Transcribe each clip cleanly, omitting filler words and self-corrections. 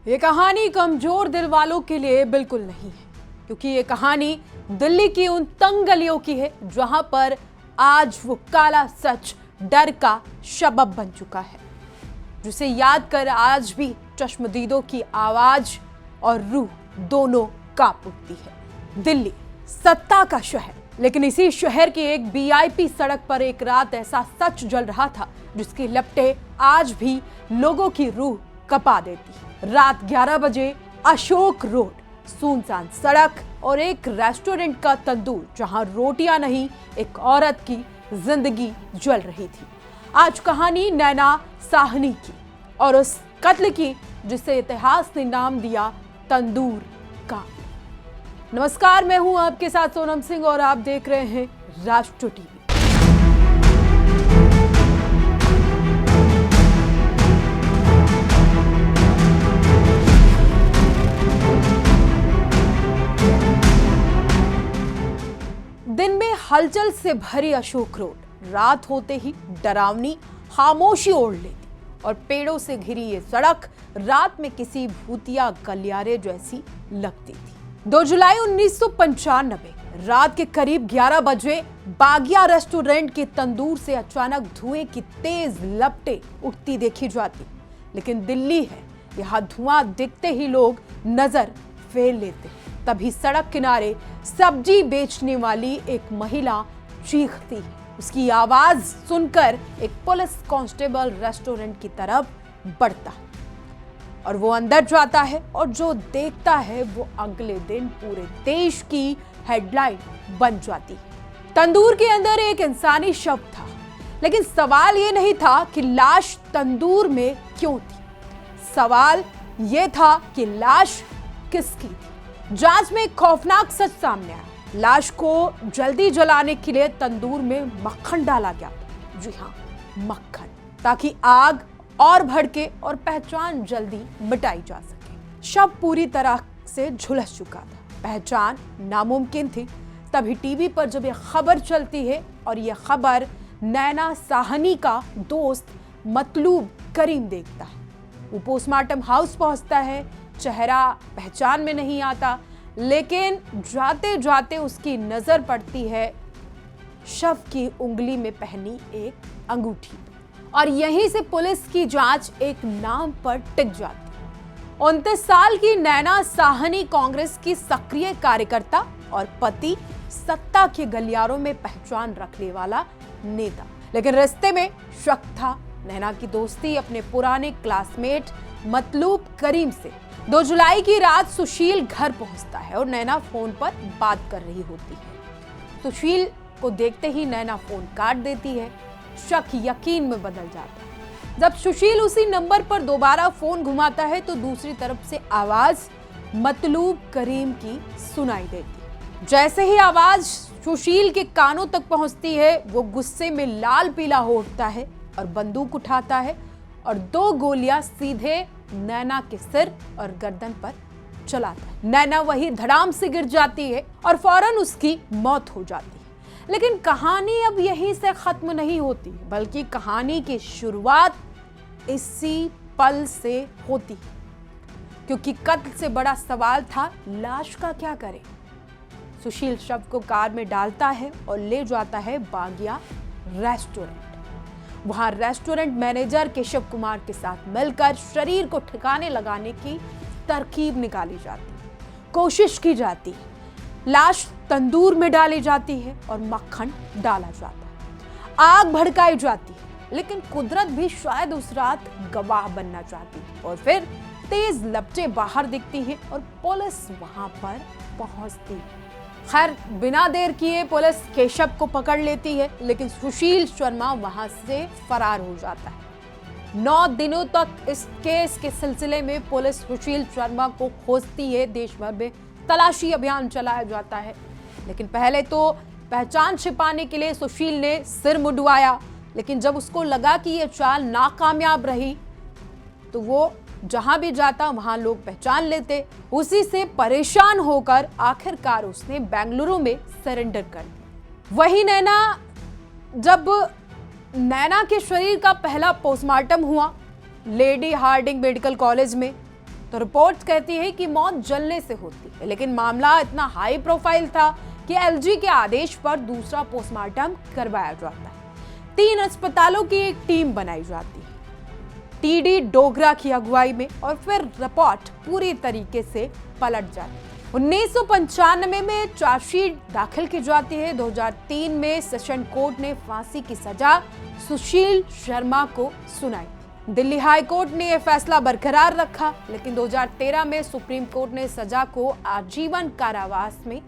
ये कहानी कमजोर दिल वालों के लिए बिल्कुल नहीं है, क्योंकि ये कहानी दिल्ली की उन तंग गलियों की है जहां पर आज वो काला सच डर का सबब बन चुका है, जिसे याद कर आज भी चश्मदीदों की आवाज और रूह दोनों कांप उठती है। दिल्ली सत्ता का शहर, लेकिन इसी शहर की एक वीआईपी सड़क पर एक रात ऐसा सच जल रहा था जिसकी लपटें आज भी लोगों की रूह कपा देती है। रात 11 बजे अशोक रोड, सुनसान सड़क और एक रेस्टोरेंट का तंदूर जहां रोटियां नहीं एक औरत की जिंदगी जल रही थी। आज कहानी नैना साहनी की और उस कत्ल की जिसे इतिहास ने नाम दिया तंदूर का। नमस्कार, मैं हूं आपके साथ सोनम सिंह और आप देख रहे हैं राष्ट्र टीवी। दिन में हलचल से भरी अशोक रोड रात होते ही डरावनी खामोशी ओढ़ लेती और पेड़ों से घिरी ये सड़क रात में किसी भूतिया गलियारे जैसी लगती थी। 2 जुलाई 1995 रात के करीब 11 बजे बागिया रेस्टोरेंट के तंदूर से अचानक धुएं की तेज लपटें उठती देखी जाती, लेकिन दिल्ली है, यहाँ धुआं दिखते ही लोग नजर फेर लेते। तभी सड़क किनारे सब्जी बेचने वाली एक महिला चीखती है। उसकी आवाज सुनकर एक पुलिस कांस्टेबल रेस्टोरेंट की तरफ बढ़ता है और वो अंदर जाता है और जो देखता है वो अगले दिन पूरे देश की हेडलाइन बन जाती है। तंदूर के अंदर एक इंसानी शव था, लेकिन सवाल ये नहीं था कि लाश तंदूर में क्यों थी। सवाल ये था कि लाश किसकी थी। जांच में एक खौफनाक सच सामने आया। लाश को जल्दी जलाने के लिए तंदूर में मक्खन डाला गया। जी हाँ, मक्खन, ताकि आग और भड़के और पहचान जल्दी मिटाई जा सके। शव पूरी तरह से झुलस चुका था, पहचान नामुमकिन थी। तभी टीवी पर जब यह खबर चलती है और यह खबर नैना साहनी का दोस्त मतलूब करीम देखता है। वो पोस्टमार्टम हाउस पहुंचता है। चेहरा पहचान में नहीं आता, लेकिन जाते जाते उसकी नजर पड़ती है शव की उंगली में पहनी एक अंगूठी, और यहीं से पुलिस की जांच एक नाम पर टिक जाती। 29 साल की नैना साहनी कांग्रेस की सक्रिय कार्यकर्ता और पति सत्ता के गलियारों में पहचान रखने वाला नेता, लेकिन रिश्ते में शक था। नैना की दोस्ती अपने पुराने क्लासमेट मतलूब करीम से। 2 जुलाई की रात सुशील घर पहुंचता है और नैना फोन पर बात कर रही होती है। सुशील को देखते ही नैना फोन काट देती है। शक यकीन में बदल जाता है। जब सुशील उसी नंबर पर दोबारा फोन घुमाता है तो दूसरी तरफ से आवाज मतलूब करीम की सुनाई देती। जैसे ही आवाज सुशील के कानों तक पहुंचती है, वो गुस्से में लाल पीला हो उठता है और बंदूक उठाता है और 2 गोलियां सीधे नैना के सिर और गर्दन पर चलाता है। नैना वही धड़ाम से गिर जाती है और फौरन उसकी मौत हो जाती है। लेकिन कहानी अब यहीं से खत्म नहीं होती, बल्कि कहानी की शुरुआत इसी पल से होती है, क्योंकि कत्ल से बड़ा सवाल था लाश का क्या करें। सुशील शव को कार में डालता है और ले जाता है बागिया रेस्टोरेंट। वहां रेस्टोरेंट मैनेजर केशव कुमार के साथ मिलकर शरीर को ठिकाने लगाने की तरकीब निकाली जाती, कोशिश की जाती। लाश तंदूर में डाली जाती है और मक्खन डाला जाता है। आग भड़काई जाती है, लेकिन कुदरत भी शायद उस रात गवाह बनना चाहती है और फिर तेज लपटें बाहर दिखती हैं और पुलिस वहां पर पहुंचती है। खैर, बिना देर किए पुलिस केशव को पकड़ लेती है, लेकिन सुशील शर्मा वहां से फरार हो जाता है। 9 दिनों तक इस केस के सिलसिले में पुलिस सुशील शर्मा को खोजती है। देश भर में तलाशी अभियान चलाया जाता है, लेकिन पहले तो पहचान छिपाने के लिए सुशील ने सिर मुंडवाया, लेकिन जब उसको लगा कि यह चाल नाकामयाब रही तो वो जहां भी जाता वहां लोग पहचान लेते। उसी से परेशान होकर आखिरकार उसने बेंगलुरु में सरेंडर कर दिया। वही जब नैना के शरीर का पहला पोस्टमार्टम हुआ लेडी हार्डिंग मेडिकल कॉलेज में, तो रिपोर्ट्स कहती है कि मौत जलने से होती है, लेकिन मामला इतना हाई प्रोफाइल था कि एलजी के आदेश पर दूसरा पोस्टमार्टम करवाया जाता है। 3 अस्पतालों की एक टीम बनाई जाती है टीडी डोगरा की अगुवाई में, और फिर रिपोर्ट पूरी तरीके से पलट जाती है। 1995 में चार्जशीट दाखिल की जाती है। 2003 में सेशन कोर्ट ने फांसी की सजा सुशील शर्मा को सुनाई। दिल्ली हाई कोर्ट ने यह फैसला बरकरार रखा, लेकिन 2013 में सुप्रीम कोर्ट ने सजा को आजीवन कारावास में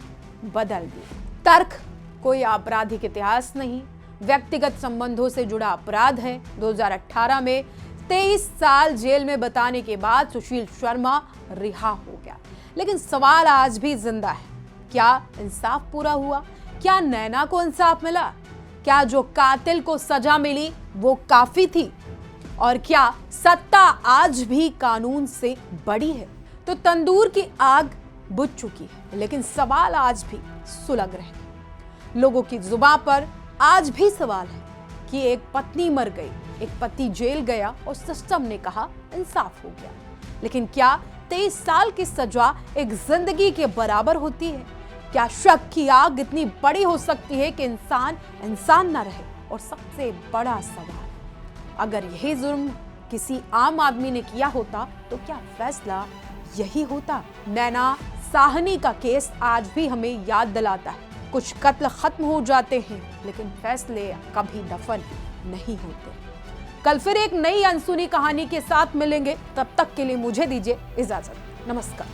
बदल दिया। तर्क, कोई आपराधिक इतिहास नहीं, व्यक्तिगत संबंधों से जुड़ा अपराध है। 2018 में 23 साल जेल में बिताने के बाद सुशील शर्मा रिहा हो गया, लेकिन सवाल आज भी जिंदा है। क्या इंसाफ पूरा हुआ? क्या नैना को इंसाफ मिला? क्या जो कातिल को सजा मिली वो काफी थी? और क्या सत्ता आज भी कानून से बड़ी है? तो तंदूर की आग बुझ चुकी है, लेकिन सवाल आज भी सुलग रहे हैं। लोगों की जुबान पर आज भी सवाल है कि एक पत्नी मर गई, एक पति जेल गया और सिस्टम ने कहा इंसाफ हो गया, लेकिन क्या 23 साल की सजा एक जिंदगी के बराबर होती है? क्या शक की आग इतनी बड़ी हो सकती है कि इंसान इंसान ना रहे? और सबसे बड़ा सवाल, अगर यही जुर्म किसी आम आदमी ने किया होता तो क्या फैसला यही होता? नैना साहनी का केस आज भी हमें याद दिलाता है, कुछ कत्ल खत्म हो जाते हैं, लेकिन फैसले कभी दफन नहीं होते। कल फिर एक नई अनसुनी कहानी के साथ मिलेंगे, तब तक के लिए मुझे दीजिए इजाजत। नमस्कार।